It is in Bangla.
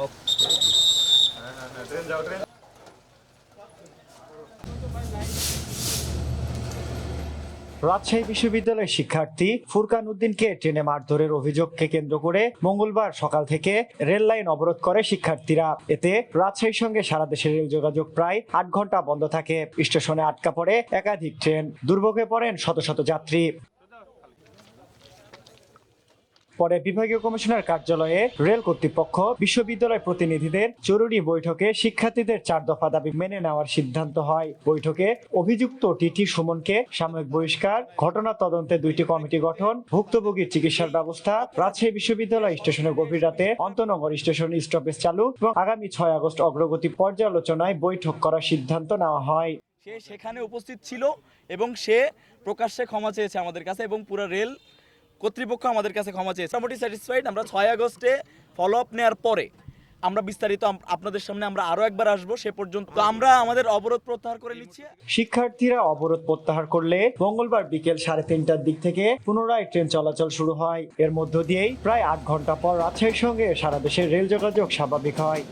ওকে। হ্যাঁ, ট্রেন যাও, ট্রেন। রাজশাহী বিশ্ববিদ্যালয়ের শিক্ষার্থী ফুরকান উদ্দিনকে ট্রেনে মারধরের অভিযোগকে কেন্দ্র করে মঙ্গলবার সকাল থেকে রেল লাইন অবরোধ করে শিক্ষার্থীরা। এতে রাজশাহীর সঙ্গে সারা দেশের রেল যোগাযোগ প্রায় ৮ ঘন্টা বন্ধ থাকে। স্টেশনে আটকা পড়ে একাধিক ট্রেন, দুর্ভোগে পড়েন শত শত যাত্রী। পরে বিভাগীয় কমিশনার কার্যালয়ে রেল কর্তৃপক্ষ বিশ্ববিদ্যালয় প্রতিনিধিদের জরুরি বৈঠকে শিক্ষার্থীদের 4 দফা দাবি মেনে নেওয়ার সিদ্ধান্ত হয়। বৈঠকে অভিযুক্ত টিটি সুমনকে সাময়িক বহিষ্কার, ঘটনা তদন্তে 2টি কমিটি গঠন, ভুক্তভোগীর চিকিৎসার ব্যবস্থা, রাজশাহী বিশ্ববিদ্যালয় স্টেশনে গভীর রাতে অন্তনগর স্টেশন স্টপেজ চালু এবং আগামী 6 আগস্ট অগ্রগতি পর্যালোচনায় বৈঠক করার সিদ্ধান্ত নেওয়া হয়। সে সেখানে উপস্থিত ছিল এবং সে প্রকাশ্যে ক্ষমা চেয়েছে আমাদের কাছে এবং পুরো রেল কর্তৃপক্ষ আমাদের কাছে ক্ষমা চেয়েছে। মোটামুটি স্যাটিসফাইড। আমরা 6 আগস্টে ফলো আপ নেওয়ার পরে আমরা বিস্তারিত আপনাদের সামনে আমরা আরও একবার আসবো। সে পর্যন্ত আমরা আমাদের অবরোধ প্রত্যাহার করে নিচ্ছি। শিক্ষার্থীরা অবরোধ প্রত্যাহার করলে মঙ্গলবার বিকেল 3:30টার দিক থেকে পুনরায় ট্রেন চলাচল শুরু হয়। এর মধ্য দিয়েই প্রায় 8 ঘন্টা পর রাজশাহীর সঙ্গে সারা দেশের রেল যোগাযোগ স্বাভাবিক হয়।